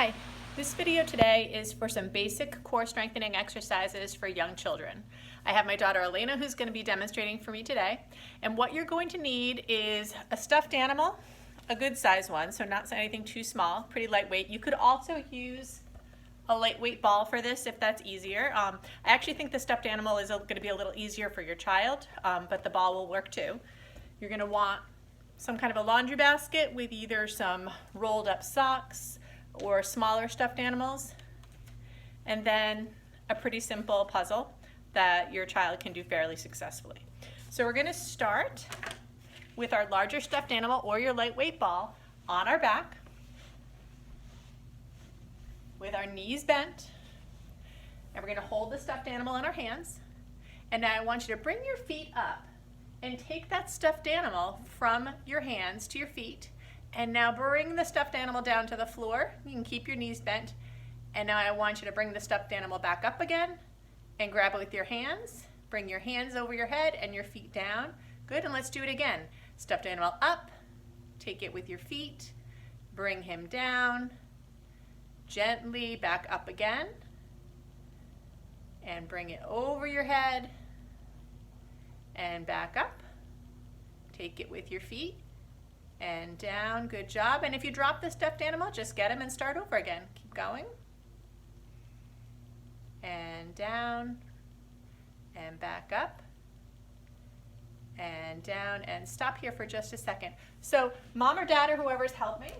Hi, this video today is for some basic core strengthening exercises for young children. I have my daughter Elena who's going to be demonstrating for me today. And what you're going to need is a stuffed animal, a good size one, so not anything too small, pretty lightweight. You could also use a lightweight ball for this if that's easier. I actually think the stuffed animal is going to be a little easier for your child, but the ball will work too. You're going to want some kind of a laundry basket with either some rolled up socks or smaller stuffed animals, and then a pretty simple puzzle that your child can do fairly successfully. So we're going to start with our larger stuffed animal or your lightweight ball on our back with our knees bent, and we're going to hold the stuffed animal in our hands. And now I want you to bring your feet up and take that stuffed animal from your hands to your feet. And now bring the stuffed animal down to the floor. You can keep your knees bent. And now I want you to bring the stuffed animal back up again and grab it with your hands. Bring your hands over your head and your feet down. Good, and let's do it again. Stuffed animal up, take it with your feet, bring him down, gently back up again, and bring it over your head and back up. Take it with your feet and down. Good job. And if you drop the stuffed animal, just get him and start over again. Keep going. And down and back up and down, and stop here for just a second. So mom or dad or whoever's helping,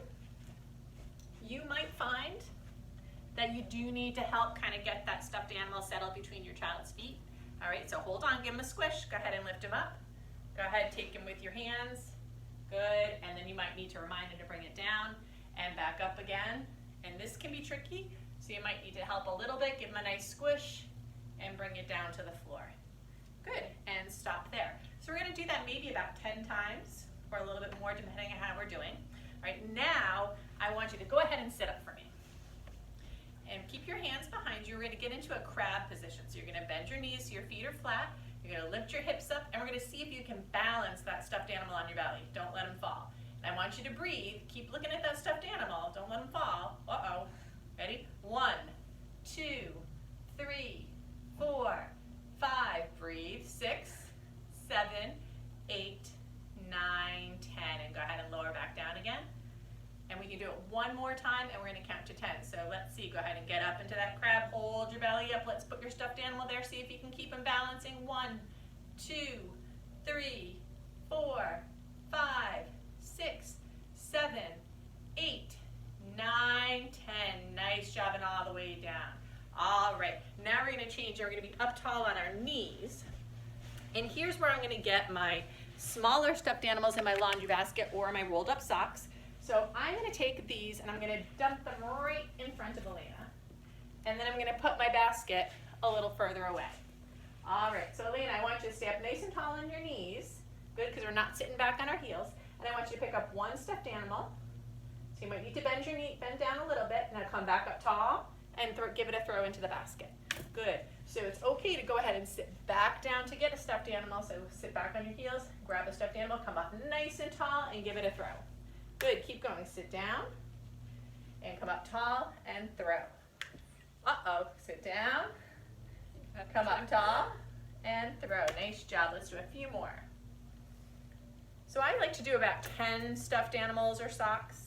you might find that you do need to help kind of get that stuffed animal settled between your child's feet. All right, so hold on, give him a squish. Go ahead and lift him up. Go ahead, take him with your hands. Good, and then you might need to remind him to bring it down and back up again. And this can be tricky, so you might need to help a little bit, give him a nice squish, and bring it down to the floor. Good, and stop there. So we're gonna do that maybe about 10 times, or a little bit more depending on how we're doing. All right, now I want you to go ahead and sit up for me. And keep your hands behind you. We're gonna get into a crab position. So you're gonna bend your knees so your feet are flat. You're going to lift your hips up, and we're going to see if you can balance that stuffed animal on your belly. Don't let him fall. And I want you to breathe. Keep looking at that stuffed animal. Don't let him fall. Uh-oh. Ready? 1, 2, 3, 4, 5. Breathe. 6, 7, 8, 9, 10. And go ahead and lower back down again. And we can do it one more time, and we're going to count to 10. So let's see. Go ahead and get up into that crab. Hold your belly up. Let's put your stuffed animal there. See if you can keep him balancing. 1, 2, 3, 4, 5, 6, 7, 8, 9, 10. Nice job, and all the way down. All right. Now we're going to change. We're going to be up tall on our knees. And here's where I'm going to get my smaller stuffed animals in my laundry basket or my rolled up socks. So I'm going to take these and I'm going to dump them right in front of Elena. And then I'm going to put my basket a little further away. All right, so Elena, I want you to stay up nice and tall on your knees. Good, because we're not sitting back on our heels. And I want you to pick up one stuffed animal. So you might need to bend your knee, bend down a little bit. Now come back up tall and give it a throw into the basket. Good. So it's okay to go ahead and sit back down to get a stuffed animal. So sit back on your heels, grab a stuffed animal, come up nice and tall, and give it a throw. Good, keep going. Sit down and come up tall and throw. Uh-oh, sit down, come up tall and throw. Nice job. Let's do a few more. So I like to do about 10 stuffed animals or socks.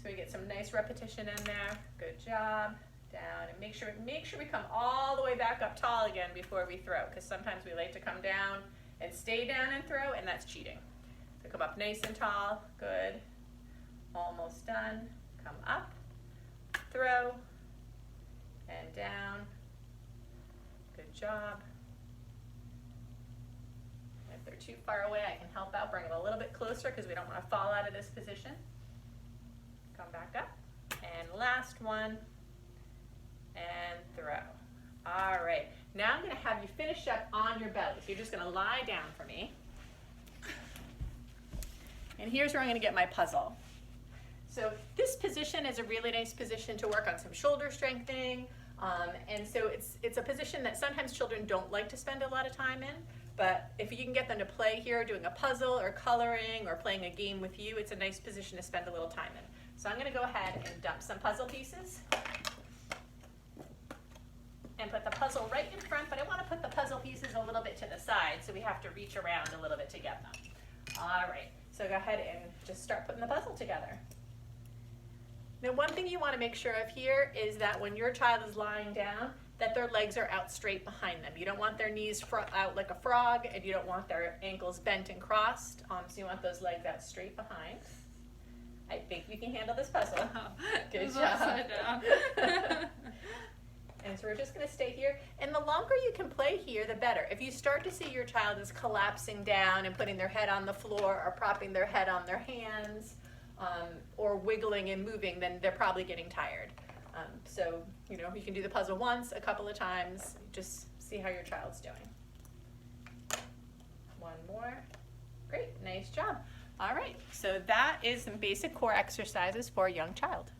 So we get some nice repetition in there. Good job. Down, and make sure we come all the way back up tall again before we throw, because sometimes we like to come down and stay down and throw, and that's cheating. So come up nice and tall. Good. Almost done. Come up, throw, and down. Good job. If they're too far away, I can help out. Bring them a little bit closer because we don't want to fall out of this position. Come back up. And last one. And throw. All right. Now I'm going to have you finish up on your belly. So you're just going to lie down for me. And here's where I'm going to get my puzzle. So this position is a really nice position to work on some shoulder strengthening. And so it's a position that sometimes children don't like to spend a lot of time in. But if you can get them to play here, doing a puzzle or coloring or playing a game with you, it's a nice position to spend a little time in. So I'm gonna go ahead and dump some puzzle pieces and put the puzzle right in front, but I wanna put the puzzle pieces a little bit to the side, so we have to reach around a little bit to get them. All right, so go ahead and just start putting the puzzle together. Now, one thing you wanna make sure of here is that when your child is lying down, that their legs are out straight behind them. You don't want their knees out like a frog, and you don't want their ankles bent and crossed, so you want those legs out straight behind. I think you can handle this puzzle. Good job. And so we're just gonna stay here, and the longer you can play here, the better. If you start to see your child is collapsing down and putting their head on the floor or propping their head on their hands, or wiggling and moving, then they're probably getting tired. So, you know, you can do the puzzle once, a couple of times, just see how your child's doing. One more. Great, nice job. All right, so that is some basic core exercises for a young child.